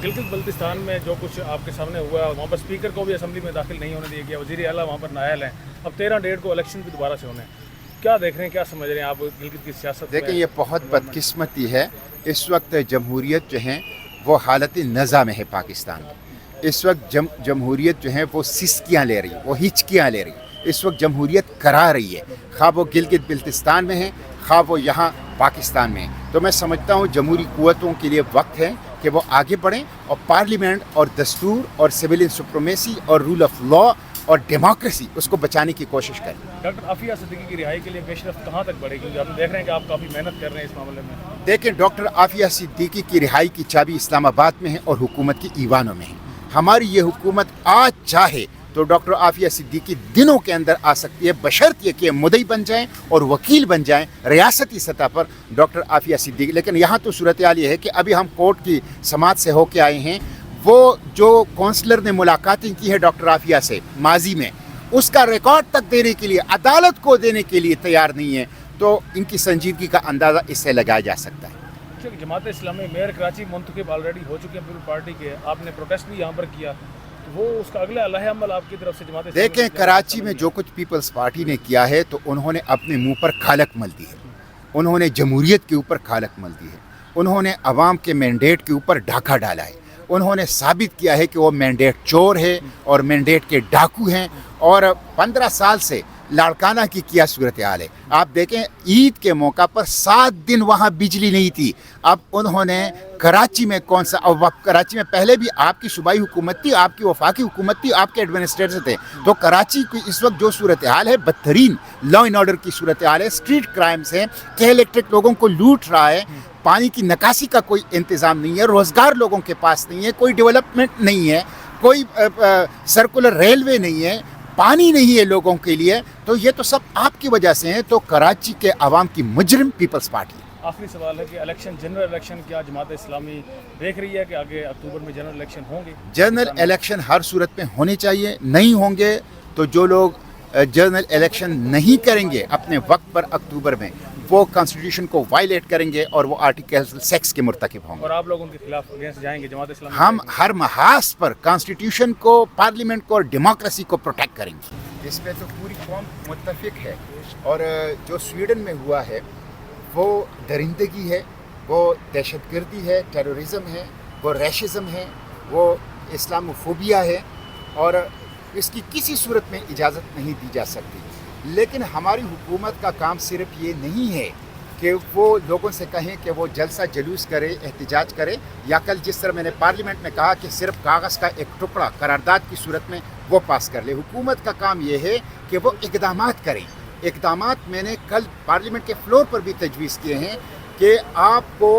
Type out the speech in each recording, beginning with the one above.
गिलगित बल्तिस्तान में जो कुछ आपके सामने हुआ, वहाँ पर स्पीकर को भी असेंबली में दाखिल नहीं होने दिया गया, वज़ीर आला वहाँ पर नायल हैं, अब 13 डेट को इलेक्शन भी दोबारा से होने हैं। क्या देख रहे हैं, क्या समझ रहे हैं आप गिलगित की सियासत? देखें, ये बहुत बदकिस्मती है। इस वक्त जमहूरियत जो है वो हालत नज़ा में है पाकिस्तान की। इस वक्त जमहूरियत जो है वो सिसकियाँ ले रही, वो हिचकियाँ ले रही। इस वक्त जमहूरियत करा रही है, खा वो गिलगित बल्तिस्तान में है, खा वो यहाँ पाकिस्तान में है। तो मैं समझता हूँ जमहूरी क़ुव्वतों के लिए वक्त है कि वो आगे बढ़ें और पार्लियामेंट और दस्तूर और सिविलियन सुप्रीमेसी और रूल ऑफ लॉ और डेमोक्रेसी उसको बचाने की कोशिश करें। डॉक्टर आफिया सिद्दीकी की रिहाई के लिए पेशरफ्त कहाँ तक बढ़ेगी? क्योंकि हम देख रहे हैं कि आप काफ़ी मेहनत कर रहे हैं इस मामले में। देखें, डॉक्टर आफिया सिद्दीकी की रिहाई की चाबी इस्लामाबाद में है और हुकूमत की ईवानों में है। हमारी ये हुकूमत आज चाहे तो डॉक्टर आफिया सिद्दीकी दिनों के अंदर आ सकती है, बशर्त ये कि मुद्दई बन जाएं और वकील बन जाएं रियासती सतह पर डॉक्टर आफिया सिद्दीकी। लेकिन यहाँ तो सूरत हाल ये है कि अभी हम कोर्ट की समाअत से होके आए हैं। वो जो काउंसलर ने मुलाकातें की है डॉक्टर आफिया से माजी में, उसका रिकॉर्ड तक देने के लिए, अदालत को देने के लिए तैयार नहीं है, तो इनकी संजीदगी का अंदाज़ा इससे लगाया जा सकता है। जमात इस्लामी मेयर कराची मुंतखब ऑलरेडी हो चुके हैं पीपल पार्टी के, आपने प्रोटेस्ट भी यहाँ पर किया, तो वो उसका अगला अलाह अमल आपकी तरफ से जमात इस्लामी? देखें, कराची में जो कुछ पीपल्स पार्टी ने किया है तो उन्होंने अपने मुंह पर खालक मल दी है, उन्होंने जमहूरियत के ऊपर खालक मल दी है, उन्होंने अवाम के मैंडेट के ऊपर डाका डाला है, उन्होंने साबित किया है कि वो मैंडेट चोर है और मैंडेट के डाकू हैं, और 15 साल से लाड़काना की क्या सूरत हाल है। आप देखें, ईद के मौका पर 7 दिन वहाँ बिजली नहीं थी। अब उन्होंने कराची में कौन सा, और कराची में पहले भी आपकी सूबाई हुकूमत थी, आपकी वफाकी हुकूमत थी, आपके एडमिनिस्ट्रेटर थे, तो कराची की इस वक्त जो सूरत हाल है बदतरीन लॉ एंड ऑर्डर की सूरत हाल है, स्ट्रीट क्राइम्स हैं, के इलेक्ट्रिक लोगों को लूट रहा है, पानी की निकासी का कोई इंतज़ाम नहीं है, रोज़गार लोगों के पास नहीं है, कोई डेवलपमेंट नहीं है, कोई सर्कुलर रेलवे नहीं है, पानी नहीं है लोगों के लिए, तो ये तो सब आपकी वजह से है। तो कराची के अवाम की मुजरिम पीपल्स पार्टी। आखिरी सवाल है कि इलेक्शन, जनरल इलेक्शन क्या जमात इस्लामी देख रही है कि आगे अक्टूबर में जनरल इलेक्शन होंगे? जनरल इलेक्शन हर सूरत में होने चाहिए। नहीं होंगे तो जो लोग जनरल इलेक्शन नहीं करेंगे अपने वक्त पर अक्टूबर में, वो कॉन्स्टिट्यूशन को वायलेट करेंगे और वो आर्टिकल 6 के मुर्तकिब होंगे। और आप लोगों के खिलाफ अगेंस्ट जाएंगे जमात इस्लामी? हम हर महाज पर कॉन्स्टिट्यूशन को, पार्लियामेंट को और डेमोक्रेसी को प्रोटेक्ट करेंगे। इस पे तो पूरी कौम मुत्तफिक है। और जो स्वीडन में हुआ है वो दरिंदगी है, वो दहशतगर्दी है, टेररिज्म है, वो रेशिज्म है, वो इस्लामोफोबिया है, और इसकी किसी सूरत में इजाज़त नहीं दी जा सकती। लेकिन हमारी हुकूमत का काम सिर्फ ये नहीं है कि वो लोगों से कहें कि वो जलसा जलूस करे, एहतजाज करे, या कल जिस तरह मैंने पार्लियामेंट में कहा कि सिर्फ कागज़ का एक टुकड़ा करारदाद की सूरत में वो पास कर ले। हुकूमत का काम ये है कि वो इक़दामात करें। इक़दामात मैंने कल पार्लियामेंट के फ्लोर पर भी तजवीज़ किए हैं कि आपको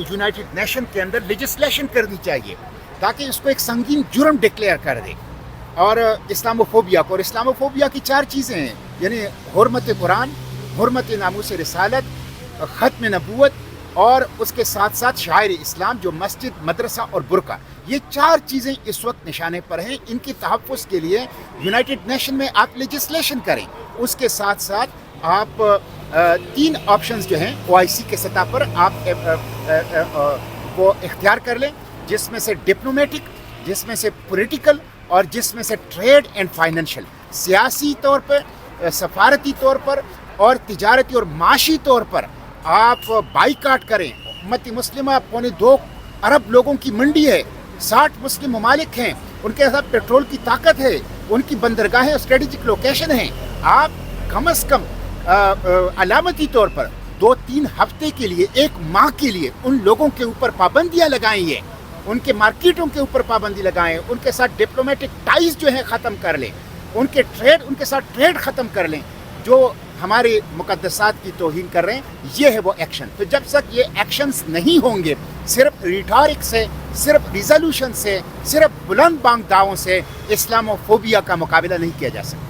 यूनाइटेड नेशन के अंदर लेजिस्लेशन करनी चाहिए ताकि इसको एक संगीन जुर्म डिक्लेयर कर दे, और इस्लामोफोबिया को। और इस्लामोफोबिया की 4 चीज़ें हैं, यानी हुर्मत कुरान, हुर्मत नामूस रिसालत, ख़त्म नबूवत, और उसके साथ साथ शायर इस्लाम जो मस्जिद, मदरसा और बुरका, ये 4 चीज़ें इस वक्त निशाने पर हैं। इनकी तहफ़्फ़ुज़ के लिए यूनाइटेड नेशन में आप लेजिस्लेशन करें। उसके साथ साथ आप 3 ऑप्शंस जो हैं OIC के सतह पर आप वो इख्तियार कर लें, जिसमें से डिप्लोमेटिक, जिसमें से पॉलिटिकल, और जिसमें से ट्रेड एंड फाइनेंशियल। सियासी तौर पर, सफारती तौर पर और तिजारती और माशी तौर पर आप बाइकाट करें। उम्मत मुस्लिमा 2.25 अरब लोगों की मंडी है, 60 मुस्लिम ममालिक हैं, उनके साथ पेट्रोल की ताकत है, उनकी बंदरगाहें स्ट्रेटेजिक लोकेशन हैं। आप कम अज़ कम अलामती तौर पर 2-3 हफ्ते के लिए, 1 माह के लिए उन लोगों के ऊपर पाबंदियाँ लगाएंगे, उनके मार्केटों के ऊपर पाबंदी लगाएं, उनके साथ डिप्लोमेटिक टाइज जो है ख़त्म कर लें, उनके साथ ट्रेड ख़त्म कर लें, जो हमारे मुक़द्दसात की तौहीन कर रहे हैं। ये है वो एक्शन। तो जब तक ये एक्शंस नहीं होंगे, सिर्फ रिटॉरिक से, सिर्फ रिजोल्यूशन से, सिर्फ बुलंद बांग दावों से इस्लामोफोबिया का मुकाबला नहीं किया जा सकता।